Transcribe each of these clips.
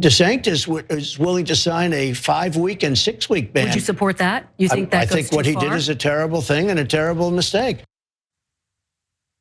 DeSantis is willing to sign a 5-week and 6-week ban. Would you support that? You think that I goes think what too he far? did is a terrible thing and a terrible mistake.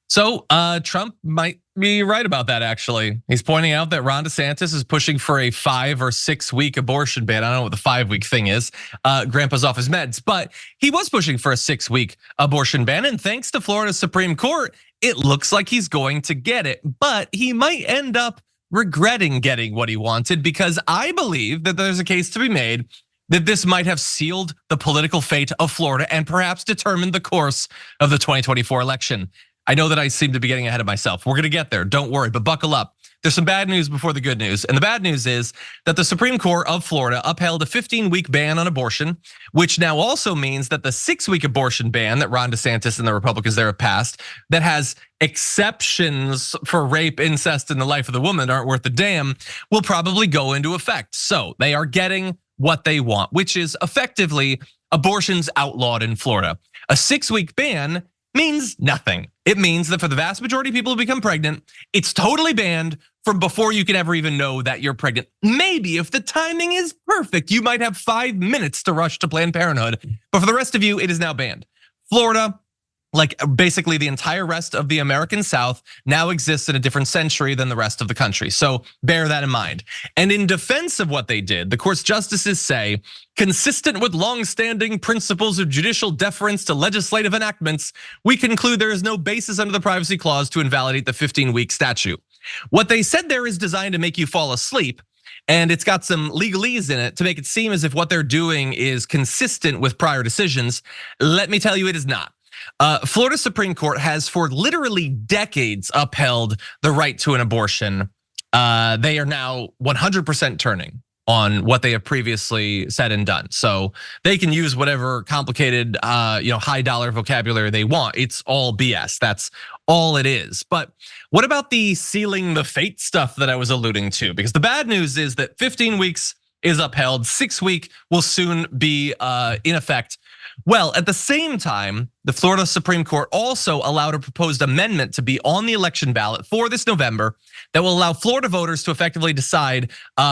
So Trump might be right about that, actually. He's pointing out that Ron DeSantis is pushing for a 5 or 6 week abortion ban. I don't know what the 5-week thing is. Grandpa's off his meds, but he was pushing for a 6-week abortion ban. And thanks to Florida's Supreme Court, it looks like he's going to get it, but he might end up regretting getting what he wanted, because I believe that there's a case to be made that this might have sealed the political fate of Florida and perhaps determined the course of the 2024 election. I know that I seem to be getting ahead of myself. We're gonna get there, don't worry, but buckle up. There's some bad news before the good news. And the bad news is that the Supreme Court of Florida upheld a 15-week ban on abortion, which now also means that the 6-week abortion ban that Ron DeSantis and the Republicans there have passed, that has exceptions for rape, incest, and the life of the woman aren't worth a damn, will probably go into effect. So they are getting what they want, which is effectively abortions outlawed in Florida. A 6-week ban means nothing. It means that for the vast majority of people who become pregnant, it's totally banned from before you can ever even know that you're pregnant. Maybe if the timing is perfect, you might have 5 minutes to rush to Planned Parenthood, but for the rest of you, it is now banned. Florida, like basically the entire rest of the American South, now exists in a different century than the rest of the country. So bear that in mind. And in defense of what they did, the court's justices say, consistent with longstanding principles of judicial deference to legislative enactments, we conclude there is no basis under the Privacy Clause to invalidate the 15-week statute. What they said there is designed to make you fall asleep, and it's got some legalese in it to make it seem as if what they're doing is consistent with prior decisions. Let me tell you, it is not. Florida Supreme Court has for literally decades upheld the right to an abortion. They are now 100% turning on what they have previously said and done. So they can use whatever complicated, high dollar vocabulary they want. It's all BS. That's all it is. But what about the sealing the fate stuff that I was alluding to? Because the bad news is that 15 weeks is upheld, 6-week will soon be in effect. Well, at the same time, the Florida Supreme Court also allowed a proposed amendment to be on the election ballot for this November that will allow Florida voters to effectively decide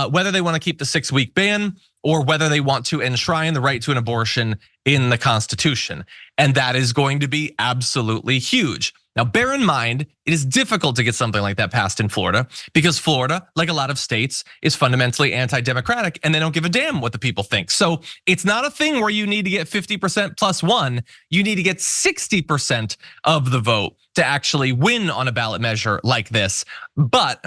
whether they want to keep the 6-week ban or whether they want to enshrine the right to an abortion in the Constitution. And that is going to be absolutely huge. Now, bear in mind, it is difficult to get something like that passed in Florida because Florida, like a lot of states, is fundamentally anti-democratic and they don't give a damn what the people think. So it's not a thing where you need to get 50% plus 1, you need to get 60% of the vote to actually win on a ballot measure like this. But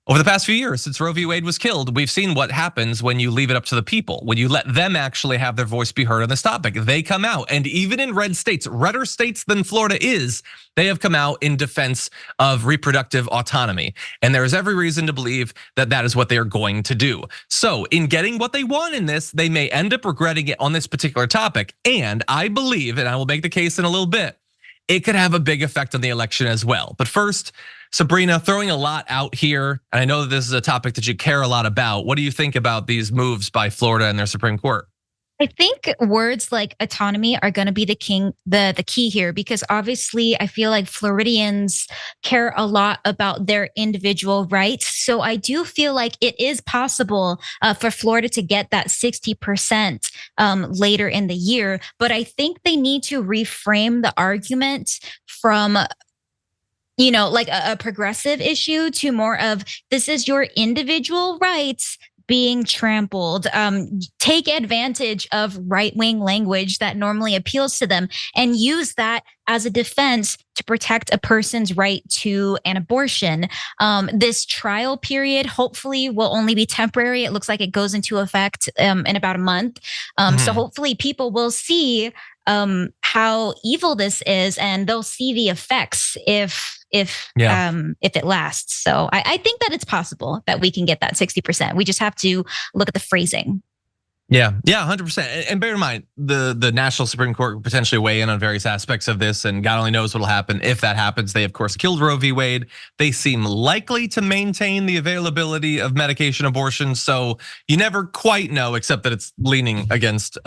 over the past few years, since Roe v. Wade was killed, we've seen what happens when you leave it up to the people, when you let them actually have their voice be heard on this topic. They come out, and even in red states, redder states than Florida is, they have come out in defense of reproductive autonomy. And there is every reason to believe that that is what they are going to do. So in getting what they want in this, they may end up regretting it on this particular topic. And I believe, and I will make the case in a little bit, it could have a big effect on the election as well. But first, Sabrina, throwing a lot out here, and I know that this is a topic that you care a lot about. What do you think about these moves by Florida and their Supreme Court? I think words like autonomy are going to be the key here, because obviously I feel like Floridians care a lot about their individual rights. So I do feel like it is possible for Florida to get that 60% later in the year. But I think they need to reframe the argument from like a progressive issue to more of this is your individual rights being trampled. Take advantage of right-wing language that normally appeals to them and use that as a defense to protect a person's right to an abortion. This trial period hopefully will only be temporary. It looks like it goes into effect in about a month. So hopefully people will see how evil this is, and they'll see the effects if it lasts. So I think that it's possible that we can get that 60%. We just have to look at the phrasing. Yeah, 100%. And bear in mind, the National Supreme Court could potentially weigh in on various aspects of this, and God only knows what'll happen if that happens. They of course killed Roe v. Wade. They seem likely to maintain the availability of medication abortion, so you never quite know, except that it's leaning against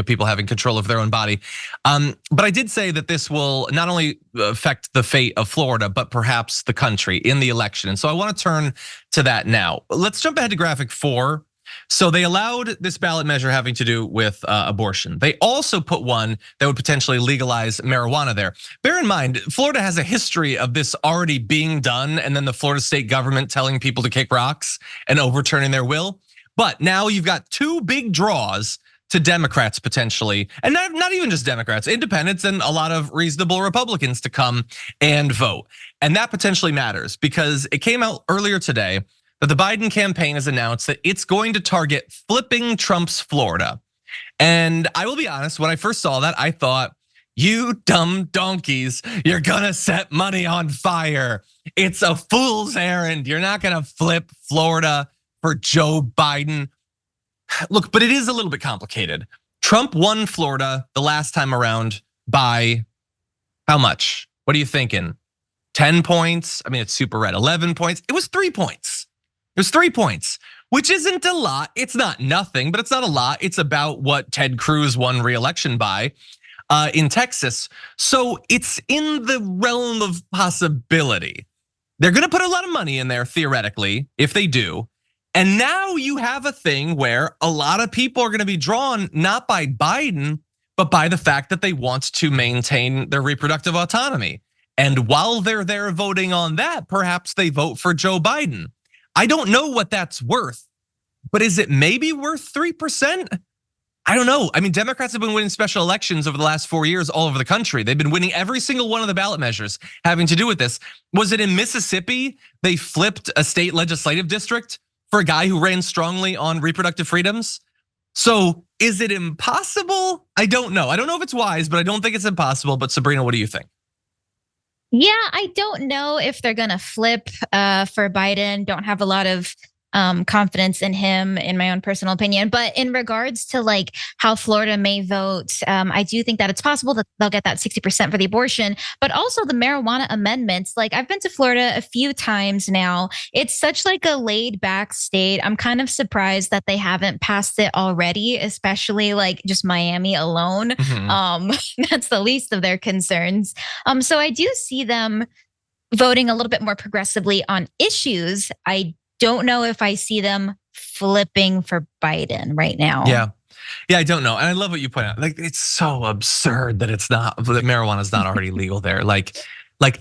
people having control of their own body. But I did say that this will not only affect the fate of Florida, but perhaps the country in the election. And so I want to turn to that now. Let's jump ahead to graphic 4. So they allowed this ballot measure having to do with abortion. They also put one that would potentially legalize marijuana there. Bear in mind, Florida has a history of this already being done, and then the Florida state government telling people to kick rocks and overturning their will. But now you've got 2 big draws to Democrats potentially, and not even just Democrats, independents and a lot of reasonable Republicans to come and vote. And that potentially matters because it came out earlier today that the Biden campaign has announced that it's going to target flipping Trump's Florida. And I will be honest, when I first saw that, I thought, you dumb donkeys, you're gonna set money on fire. It's a fool's errand. You're not gonna flip Florida for Joe Biden. Look, but it is a little bit complicated. Trump won Florida the last time around by how much? What are you thinking? 10 points? I mean, it's super red. 11 points? It was 3 points. It was 3 points, which isn't a lot. It's not nothing, but it's not a lot. It's about what Ted Cruz won re-election by in Texas. So it's in the realm of possibility. They're gonna put a lot of money in there theoretically, if they do. And now you have a thing where a lot of people are gonna be drawn not by Biden, but by the fact that they want to maintain their reproductive autonomy. And while they're there voting on that, perhaps they vote for Joe Biden. I don't know what that's worth, but is it maybe worth 3%? I don't know. I mean, Democrats have been winning special elections over the last 4 years all over the country. They've been winning every single one of the ballot measures having to do with this. Was it in Mississippi? They flipped a state legislative district for a guy who ran strongly on reproductive freedoms. So is it impossible? I don't know. I don't know if it's wise, but I don't think it's impossible. But Sabrina, what do you think? Yeah, I don't know if they're gonna flip for Biden. Don't have a lot of confidence in him, in my own personal opinion. But in regards to like how Florida may vote, I do think that it's possible that they'll get that 60% for the abortion, but also the marijuana amendments. Like I've been to Florida a few times now. It's such like a laid back state. I'm kind of surprised that they haven't passed it already, especially like just Miami alone. That's the least of their concerns. So I do see them voting a little bit more progressively on issues. I don't know if I see them flipping for Biden right now. Yeah, I don't know. And I love what you point out. Like, it's so absurd that that marijuana is not already legal there. Like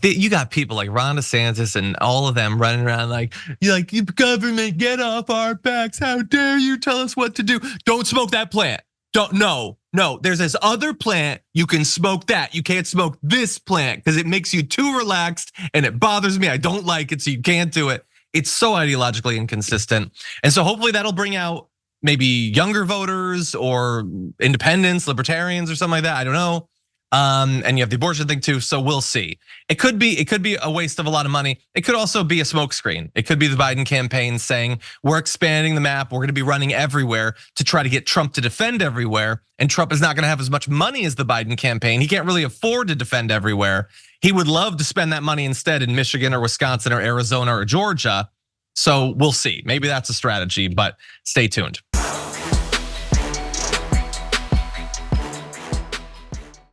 you got people like Ron DeSantis and all of them running around like, you government, get off our backs. How dare you tell us what to do? Don't smoke that plant. No, there's this other plant, you can smoke that. You can't smoke this plant because it makes you too relaxed and it bothers me. I don't like it, so you can't do it. It's so ideologically inconsistent. And so hopefully that'll bring out maybe younger voters or independents, libertarians or something like that. I don't know. And you have the abortion thing too, so we'll see. It could be a waste of a lot of money. It could also be a smokescreen. It could be the Biden campaign saying, we're expanding the map, we're gonna be running everywhere to try to get Trump to defend everywhere. And Trump is not gonna have as much money as the Biden campaign. He can't really afford to defend everywhere. He would love to spend that money instead in Michigan or Wisconsin or Arizona or Georgia. So we'll see. Maybe that's a strategy, but stay tuned.